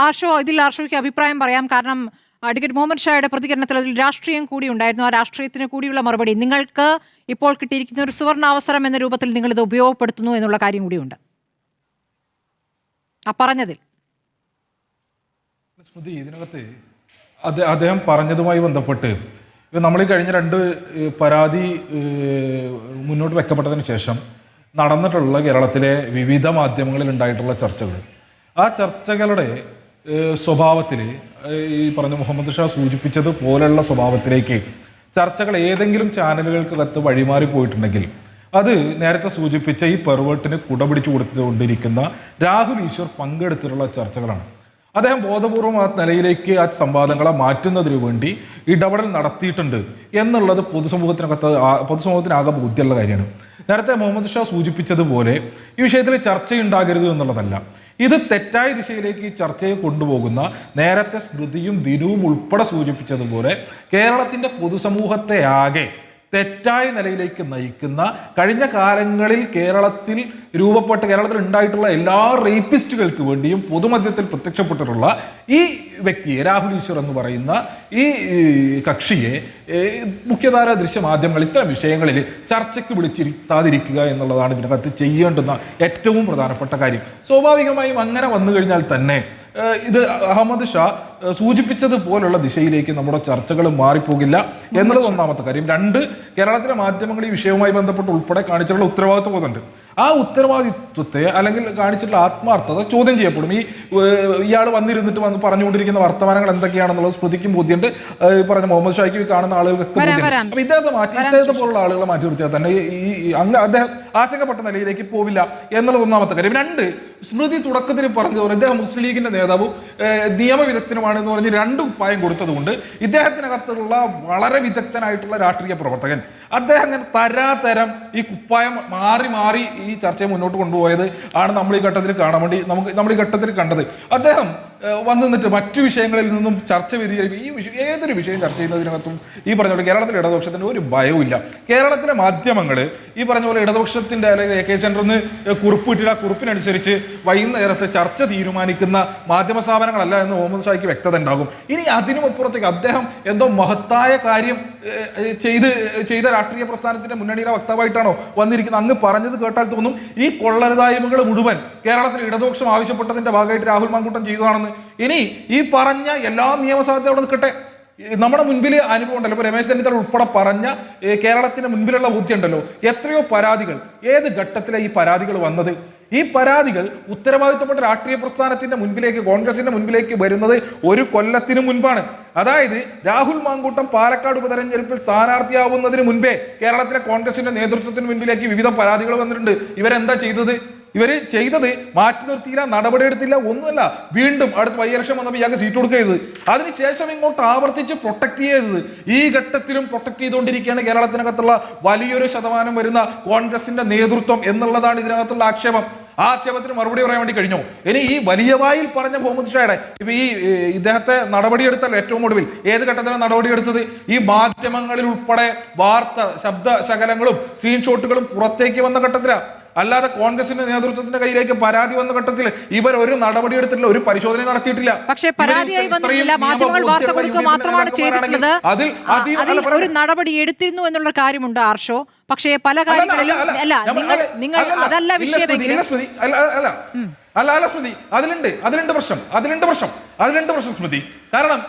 ആർഷോയ്ക്ക് അഭിപ്രായം പറയാം. കാരണം അഡ്വക്കേറ്റ് മുഹമ്മദ് ഷായുടെ പ്രതികരണത്തിൽ അതിൽ രാഷ്ട്രീയം കൂടി ഉണ്ടായിരുന്നു. ആ രാഷ്ട്രീയത്തിന് കൂടിയുള്ള മറുപടി നിങ്ങൾക്ക് ഇപ്പോൾ കിട്ടിയിരിക്കുന്ന ഒരു സുവർണാവസരം എന്ന രൂപത്തിൽ നിങ്ങൾ ഇത് ഉപയോഗപ്പെടുത്തുന്നു എന്നുള്ള കാര്യം കൂടിയുണ്ട് ആ പറഞ്ഞതിൽ. സ്മൃതി, ഇതിനകത്ത് അദ്ദേഹം പറഞ്ഞതുമായി ബന്ധപ്പെട്ട് നമ്മൾ ഈ കഴിഞ്ഞ 2 പരാതി മുന്നോട്ട് വെക്കപ്പെട്ടതിന് ശേഷം നടന്നിട്ടുള്ള കേരളത്തിലെ വിവിധ മാധ്യമങ്ങളിൽ ഉണ്ടായിട്ടുള്ള ചർച്ചകൾ, ആ ചർച്ചകളുടെ സ്വഭാവത്തിൽ ഈ പറഞ്ഞ മുഹമ്മദ് ഷാ സൂചിപ്പിച്ചത് പോലെയുള്ള സ്വഭാവത്തിലേക്ക് ചർച്ചകൾ ഏതെങ്കിലും ചാനലുകൾക്കകത്ത് വഴിമാറി പോയിട്ടുണ്ടെങ്കിൽ അത് നേരത്തെ സൂചിപ്പിച്ച ഈ പെർവേർട്ടിന് കുടപിടിച്ചു കൊടുത്തുകൊണ്ടിരിക്കുന്ന രാഹുൽ ഈശ്വർ പങ്കെടുത്തിട്ടുള്ള ചർച്ചകളാണ്. അദ്ദേഹം ബോധപൂർവം ആ നിലയിലേക്ക് ആ സംവാദങ്ങളെ മാറ്റുന്നതിന് വേണ്ടി ഇടപെടൽ നടത്തിയിട്ടുണ്ട് എന്നുള്ളത് പൊതുസമൂഹത്തിനാകെ ബോധ്യമുള്ള കാര്യമാണ്. നേരത്തെ മുഹമ്മദ് ഷാ സൂചിപ്പിച്ചതുപോലെ ഈ വിഷയത്തിൽ ചർച്ചയുണ്ടാകരുത് എന്നുള്ളതല്ല, ഇത് തെറ്റായ ദിശയിലേക്ക് ഈ ചർച്ചയെ കൊണ്ടുപോകുന്ന നേരത്തെ സ്മൃതിയും ദിനുവും ഉൾപ്പെടെ സൂചിപ്പിച്ചതുപോലെ കേരളത്തിൻ്റെ പൊതുസമൂഹത്തെ ആകെ തെറ്റായ നിലയിലേക്ക് നയിക്കുന്ന, കഴിഞ്ഞ കാലങ്ങളിൽ കേരളത്തിൽ ഉണ്ടായിട്ടുള്ള എല്ലാ റേപ്പിസ്റ്റുകൾക്ക് വേണ്ടിയും പൊതുമധ്യത്തിൽ പ്രത്യക്ഷപ്പെട്ടിട്ടുള്ള ഈ വ്യക്തിയെ, രാഹുൽ ഈശ്വർ എന്ന് പറയുന്ന ഈ കക്ഷിയെ മുഖ്യധാര ദൃശ്യമാധ്യമങ്ങൾ ഇത്തരം വിഷയങ്ങളിൽ ചർച്ചയ്ക്ക് വിളിച്ചിരുത്താതിരിക്കുക എന്നുള്ളതാണ് ഇതിനകത്ത് ചെയ്യേണ്ടുന്ന ഏറ്റവും പ്രധാനപ്പെട്ട കാര്യം. സ്വാഭാവികമായും അങ്ങനെ വന്നു കഴിഞ്ഞാൽ തന്നെ ഇത് അഹമ്മദ് ഷാ സൂചിപ്പിച്ചതുപോലുള്ള ദിശയിലേക്ക് നമ്മുടെ ചർച്ചകൾ മാറിപ്പോകില്ല എന്നുള്ളത് ഒന്നാമത്തെ കാര്യം. 2, കേരളത്തിലെ മാധ്യമങ്ങൾ ഈ വിഷയവുമായി ബന്ധപ്പെട്ട് ഉൾപ്പെടെ കാണിച്ചിട്ടുള്ള ഉത്തരവാദിത്വ ബോധമുണ്ട്. ആ ഉത്തരവാദിത്വത്തെ അല്ലെങ്കിൽ കാണിച്ചിട്ടുള്ള ആത്മാർത്ഥത ചോദ്യം ചെയ്യപ്പെടും. ഇയാൾ വന്നിരുന്നിട്ട് പറഞ്ഞുകൊണ്ടിരിക്കുന്ന വർത്തമാനങ്ങൾ എന്തൊക്കെയാണെന്നുള്ളത് സ്മൃതിക്കും ബോധ്യമുണ്ട്, പറഞ്ഞ മുഹമ്മദ് ഷായ്ക്ക് കാണുന്ന ആളുകൾക്ക് ബോധ്യമുണ്ട്. അപ്പൊ ഇദ്ദേഹത്തെ പോലുള്ള ആളുകളെ മാറ്റി നിർത്തിയാൽ തന്നെ അദ്ദേഹം ആശങ്കപ്പെട്ട നിലയിലേക്ക് പോവില്ല എന്നുള്ളത് ഒന്നാമത്തെ കാര്യം. 2, സ്മൃതി തുടക്കത്തിൽ പറഞ്ഞതുപോലെ ഇദ്ദേഹം മുസ്ലിം ലീഗിന്റെ നേതാവും നിയമവിദഗ്ധനുമാണെന്ന് പറഞ്ഞ് 2 ഉപ്പായം കൊടുത്തതുകൊണ്ട് ഇദ്ദേഹത്തിനകത്തുള്ള വളരെ വിദഗ്ധനായിട്ടുള്ള രാഷ്ട്രീയ പ്രവർത്തകൻ അദ്ദേഹം അങ്ങനെ തരാതരം ഈ കുപ്പായം മാറി മാറി ഈ ചർച്ചയെ മുന്നോട്ട് കൊണ്ടുപോയത് ആണ് നമ്മൾ ഈ ഘട്ടത്തിൽ കാണാൻ വേണ്ടി നമ്മൾ ഈ ഘട്ടത്തിൽ കണ്ടത്. അദ്ദേഹം വന്നിട്ട് മറ്റു വിഷയങ്ങളിൽ നിന്നും ചർച്ച വ്യതിചലിക്കും. ഏതൊരു വിഷയം ചർച്ച ചെയ്യുന്നതിനകത്തും ഈ പറഞ്ഞ പോലെ കേരളത്തിലെ ഇടതുപക്ഷത്തിന് ഒരു ഭയവുമില്ല. കേരളത്തിലെ മാധ്യമങ്ങൾ ഈ പറഞ്ഞ പോലെ ഇടതുപക്ഷത്തിന്റെ അല്ലെങ്കിൽ AK സെന്ററിന് കുറിപ്പിട്ടില്ല, കുറിപ്പിനനുസരിച്ച് വൈകുന്നേരത്തെ ചർച്ച തീരുമാനിക്കുന്ന മാധ്യമ സ്ഥാപനങ്ങളല്ല എന്ന് മുഹമ്മദ് ഷായ്ക്ക് വ്യക്തത ഉണ്ടാകും. ഇനി അതിനുമപ്പുറത്തേക്ക് അദ്ദേഹം എന്തോ മഹത്തായ കാര്യം ചെയ്ത രാഷ്ട്രീയ പ്രസ്ഥാനത്തിന്റെ മുന്നണിയിലെ വക്താവായിട്ടാണോ വന്നിരിക്കുന്നത്? അങ്ങ് പറഞ്ഞത് കേട്ടാൽ തോന്നും ഈ കൊള്ളരുതായ്മകൾ മുഴുവൻ കേരളത്തിൽ ഇടതുപക്ഷം ആവശ്യപ്പെട്ടതിന്റെ ഭാഗമായിട്ട് രാഹുൽ മാങ്കൂട്ടം ചെയ്തതാണെന്ന്. ഇനി ഈ പറഞ്ഞ എല്ലാ നിയമസാധ്യത അവിടെ നിൽക്കട്ടെ, നമ്മുടെ മുൻപിൽ അനുഭവം ഉണ്ടല്ലോ. ഇപ്പൊ രമേശ് ചെന്നിത്തല ഉൾപ്പെടെ പറഞ്ഞ കേരളത്തിന് മുൻപിലുള്ള ബുദ്ധി ഉണ്ടല്ലോ, എത്രയോ പരാതികൾ, ഏത് ഘട്ടത്തിലാണ് ഈ പരാതികൾ വന്നത്? ഈ പരാതികൾ ഉത്തരവാദിത്തപ്പെട്ട രാഷ്ട്രീയ പ്രസ്ഥാനത്തിന്റെ മുൻപിലേക്ക്, കോൺഗ്രസിന്റെ മുൻപിലേക്ക് വരുന്നത് 1 കൊല്ലത്തിന് മുൻപാണ്. അതായത് രാഹുൽ മാങ്കൂട്ടം പാലക്കാട് ഉപതെരഞ്ഞെടുപ്പിൽ സ്ഥാനാർത്ഥിയാവുന്നതിന് മുൻപേ കേരളത്തിലെ കോൺഗ്രസിന്റെ നേതൃത്വത്തിന് മുൻപിലേക്ക് വിവിധ പരാതികൾ വന്നിട്ടുണ്ട്. ഇവരെന്താ ചെയ്തത്? ഇവര് ചെയ്തത് മാറ്റി നിർത്തിയില്ല, നടപടിയെടുത്തില്ല, ഒന്നുമല്ല. വീണ്ടും അടുത്ത ബൈ-ഇലക്ഷൻ വന്നപ്പോൾ ഇയാൾക്ക് സീറ്റ് കൊടുക്കരുത്, അതിനുശേഷം ഇങ്ങോട്ട് ആവർത്തിച്ച് പ്രൊട്ടക്ട് ചെയ്തത്. ഈ ഘട്ടത്തിലും പ്രൊട്ടക്ട് ചെയ്തുകൊണ്ടിരിക്കുകയാണ് കേരളത്തിനകത്തുള്ള വലിയൊരു ശതമാനം വരുന്ന കോൺഗ്രസിന്റെ നേതൃത്വം എന്നുള്ളതാണ് ഇതിനകത്തുള്ള ആക്ഷേപം. ആ ആക്ഷേപത്തിന് മറുപടി പറയാൻ വേണ്ടി കഴിഞ്ഞോ? ഇനി ഈ വലിയ വായിൽ പറഞ്ഞ മുഹമ്മദ് ഷായുടെ ഇപ്പൊ ഇദ്ദേഹത്തെ നടപടിയെടുത്തല്ലോ ഏറ്റവും ഒടുവിൽ. ഏത് ഘട്ടത്തിലാണ് നടപടിയെടുത്തത്? ഈ മാധ്യമങ്ങളിൽ ഉൾപ്പെടെ ശബ്ദ ശകലങ്ങളും സ്ക്രീൻഷോട്ടുകളും പുറത്തേക്ക് വന്ന ഘട്ടത്തിലാണ്. അല്ലാതെ കോൺഗ്രസിന്റെ നേതൃത്വത്തിന്റെ കയ്യിലേക്ക് പരാതി വന്ന ഘട്ടത്തിൽ ഇവർ ഒരു നടപടി എടുത്തിട്ടില്ല, ഒരു പരിശോധന നടത്തിയിട്ടില്ല. പക്ഷേ പരാതിയായി വന്നിട്ടില്ല, മാധ്യമങ്ങൾ വാർത്ത കൊടുക്കുക മാത്രമാണ് ചെയ്തിട്ടുള്ളത്. അതിൽ ഒരു നടപടി എടുത്തിരുന്നു എന്നുള്ള കാര്യമുണ്ട് ആർഷോ. പക്ഷേ പല കാര്യങ്ങളിലും നിങ്ങൾ അതല്ല വിഷയമെങ്കിലും അല്ല സ്മൃതി, അതിലുണ്ട് പ്രശ്നം സ്മൃതി. കാരണം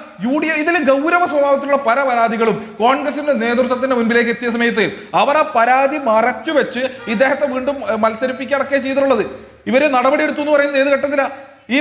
ഇതിൽ ഗൗരവ സ്വഭാവത്തിലുള്ള പല പരാതികളും കോൺഗ്രസിന്റെ നേതൃത്വത്തിന്റെ മുൻപിലേക്ക് എത്തിയ സമയത്ത് അവർ ആ പരാതി മറച്ചു വെച്ച് ഇദ്ദേഹത്തെ വീണ്ടും മത്സരിപ്പിക്കുകയൊക്കെ ചെയ്തിട്ടുള്ളത്. ഇവര് നടപടി എടുത്തു എന്ന് പറയുന്നത് ഏത് ഘട്ടത്തിലാണ്? ഈ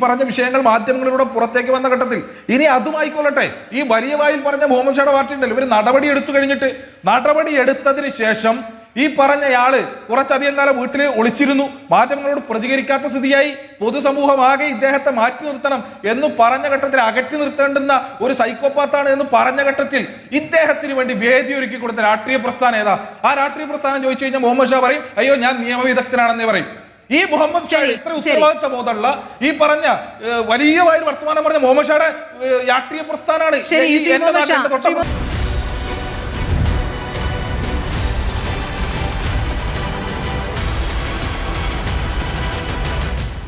പറഞ്ഞ വിഷയങ്ങൾ മാധ്യമങ്ങളിലൂടെ പുറത്തേക്ക് വന്ന ഘട്ടത്തിൽ. ഇനി അതുമായിക്കൊള്ളട്ടെ, ഈ വലിയ വായിൽ പറഞ്ഞ മുഹമ്മദ് ഷായുടെ പാർട്ടി ഉണ്ടല്ലോ, ഇവർ നടപടി എടുത്തു കഴിഞ്ഞിട്ട്, നടപടി എടുത്തതിന് ശേഷം ഈ പറഞ്ഞയാള് കുറച്ചധികം കാലം വീട്ടിൽ ഒളിച്ചിരുന്നു, മാധ്യമങ്ങളോട് പ്രതികരിക്കാത്ത സ്ഥിതിയായി, പൊതുസമൂഹമാകെ ഇദ്ദേഹത്തെ മാറ്റി നിർത്തണം എന്ന് പറഞ്ഞ ഘട്ടത്തിൽ അകറ്റി നിർത്തേണ്ടുന്ന ഒരു സൈക്കോപാത്താണ് എന്ന് പറഞ്ഞ ഘട്ടത്തിൽ ഇദ്ദേഹത്തിന് വേണ്ടി വേദി ഒരുക്കി കൊടുത്ത രാഷ്ട്രീയ പ്രസ്ഥാനം ഏതാ? ആ രാഷ്ട്രീയ പ്രസ്ഥാനം ചോദിച്ചു കഴിഞ്ഞാൽ മുഹമ്മദ് ഷാ പറയും, അയ്യോ ഞാൻ നിയമവിദഗ്ധനാണെന്നേ പറയും. ഈ മുഹമ്മദ് ഷാ ഇത്ര ഉത്തരവാദിത്ത ബോധമുള്ള ഈ പറഞ്ഞ വലിയ വർത്തമാനം പറഞ്ഞ മുഹമ്മദ് ഷായുടെ രാഷ്ട്രീയ പ്രസ്ഥാനമാണ്.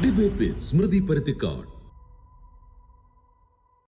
Debate with Smriti Parathikkad.